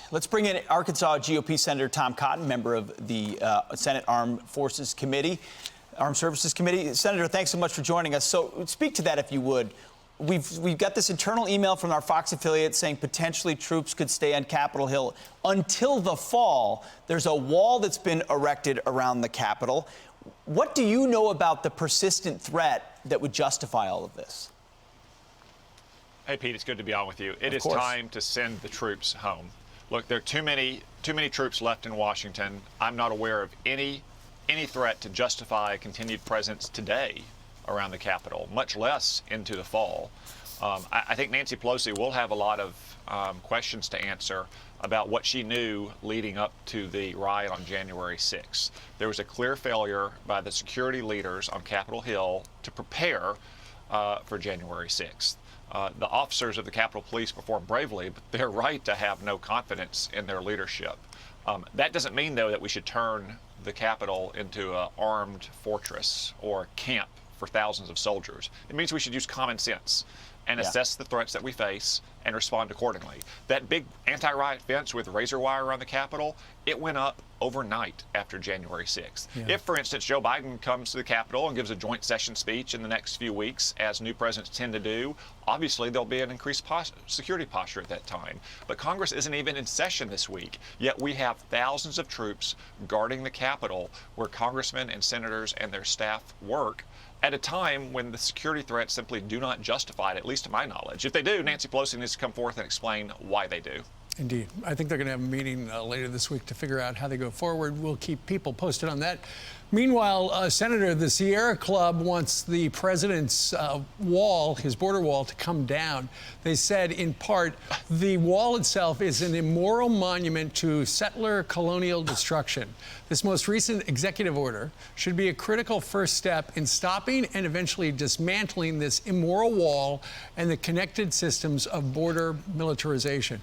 Let's bring in Arkansas GOP Senator Tom Cotton, member of the Senate Armed Services Committee. Senator, thanks so much for joining us. So speak to that, if you would. We've got this internal email from our Fox affiliate saying potentially troops could stay on Capitol Hill until the fall. There's a wall that's been erected around the Capitol. What do you know about the persistent threat that would justify all of this? Hey, Pete, it's good to be on with you. It is time to send the troops home. Look, there are too many troops left in Washington. I'm not aware of any threat to justify a continued presence today around the Capitol, much less into the fall. I think Nancy Pelosi will have a lot of questions to answer about what she knew leading up to the riot on January 6th. There was a clear failure by the security leaders on Capitol Hill to prepare for January 6th. The officers of the Capitol Police performed bravely, but they're right to have no confidence in their leadership. That doesn't mean, though, that we should turn the Capitol into an armed fortress or camp for thousands of soldiers. It means we should use common sense and assess the threats that we face and respond accordingly. That big anti-riot fence with razor wire around the Capitol, it went up overnight after January 6th. Yeah. If, for instance, Joe Biden comes to the Capitol and gives a joint session speech in the next few weeks, as new presidents tend to do, obviously there'll be an increased security posture at that time. But Congress isn't even in session this week, yet we have thousands of troops guarding the Capitol where congressmen and senators and their staff work at a time when the security threats simply do not justify it, at least to my knowledge. If they do, Nancy Pelosi needs to come forth and explain why they do. Indeed. I think they're going to have a meeting later this week to figure out how they go forward. We'll keep people posted on that. Meanwhile, Senator, the Sierra Club wants the president's wall, his border wall, to come down. They said, in part, the wall itself is an immoral monument to settler colonial destruction. This most recent executive order should be a critical first step in stopping and eventually dismantling this immoral wall and the connected systems of border militarization.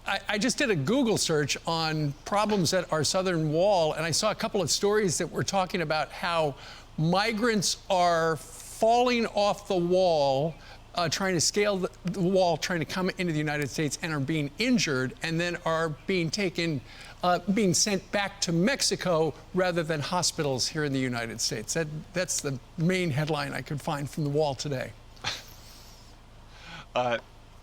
I just did a Google search on problems at our southern wall, and I saw a couple of stories that were talking about how migrants are falling off the wall, trying to scale the wall, trying to come into the United States, and are being injured, and then are being taken, being sent back to Mexico rather than hospitals here in the United States. That's the main headline I could find from the wall today.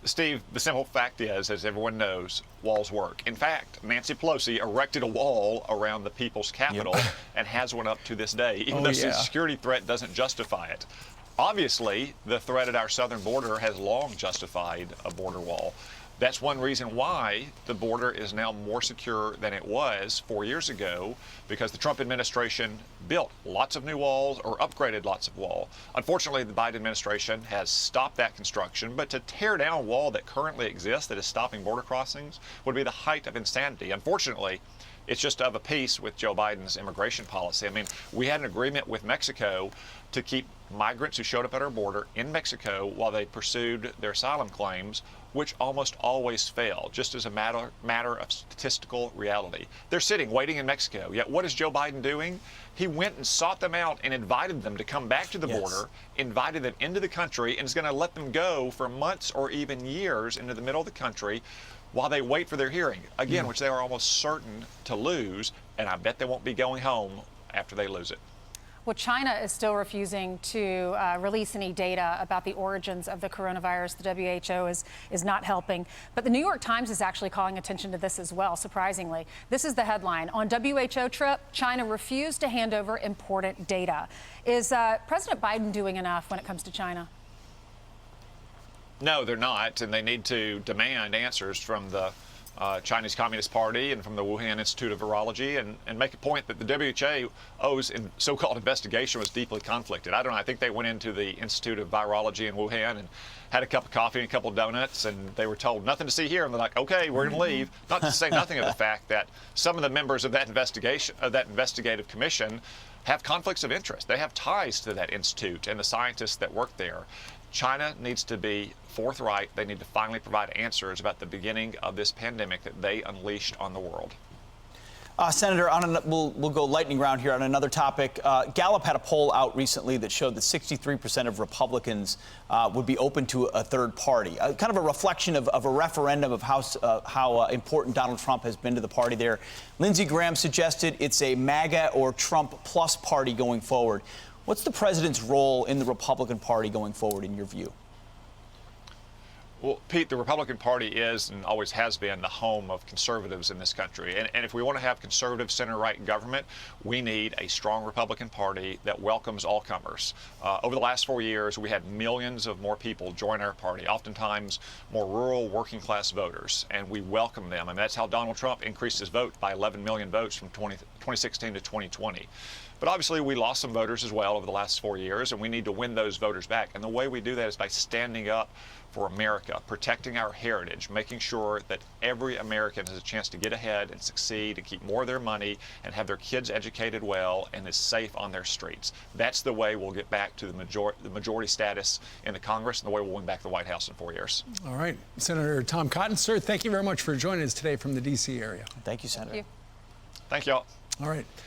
Steve, the simple fact is, as everyone knows, walls work. In fact, Nancy Pelosi erected a wall around the people's capital and has one up to this day, even though the security threat doesn't justify it. Obviously, the threat at our southern border has long justified a border wall. That's one reason why the border is now more secure than it was 4 years ago, because the Trump administration built lots of new walls or upgraded lots of wall. Unfortunately, the Biden administration has stopped that construction, but to tear down a wall that currently exists that is stopping border crossings would be the height of insanity. Unfortunately, it's just of a piece with Joe Biden's immigration policy. I mean, we had an agreement with Mexico to keep migrants who showed up at our border in Mexico while they pursued their asylum claims, which almost always fail, just as a matter of statistical reality. They're sitting, waiting in Mexico. Yet what is Joe Biden doing? He went and sought them out and invited them to come back to the border, invited them into the country, and is going to let them go for months or even years into the middle of the country while they wait for their hearing, again, which they are almost certain to lose, and I bet they won't be going home after they lose it. Well, China is still refusing to release any data about the origins of the coronavirus. The WHO is not helping. But the New York Times is actually calling attention to this as well, surprisingly. This is the headline. On WHO trip, China refused to hand over important data. Is President Biden doing enough when it comes to China? No, they're not, and they need to demand answers from the Chinese Communist Party and from the Wuhan Institute of Virology and make a point that the WHO's so-called investigation was deeply conflicted. I don't know. I think they went into the Institute of Virology in Wuhan and had a cup of coffee and a couple of donuts, and they were told nothing to see here. And they're like, okay, we're going to leave. Not to say nothing of the fact that some of the members of that investigation, of that investigative commission, have conflicts of interest. They have ties to that institute and the scientists that work there. China needs to be forthright. They need to finally provide answers about the beginning of this pandemic that they unleashed on the world. Senator, we'll go lightning round here on another topic. Gallup had a poll out recently that showed that 63% of Republicans would be open to a third party, kind of a reflection of a referendum of how important Donald Trump has been to the party there. Lindsey Graham suggested it's a MAGA or Trump plus party going forward. What's the president's role in the Republican Party going forward, in your view? Well, Pete, the Republican Party is and always has been the home of conservatives in this country. And if we want to have conservative center-right government, we need a strong Republican Party that welcomes all comers. Over the last 4 years, we had millions of more people join our party, oftentimes more rural, working-class voters, and we welcome them. I mean, that's how Donald Trump increased his vote by 11 million votes from 2016 to 2020. But obviously, we lost some voters as well over the last 4 years, and we need to win those voters back. And the way we do that is by standing up for America, protecting our heritage, making sure that every American has a chance to get ahead and succeed and keep more of their money and have their kids educated well and is safe on their streets. That's the way we'll get back to the majority status in the Congress and the way we'll win back the White House in 4 years. All right. Senator Tom Cotton, sir, thank you very much for joining us today from the D.C. area. Thank you, Senator. Thank you. Thank y'all. All right.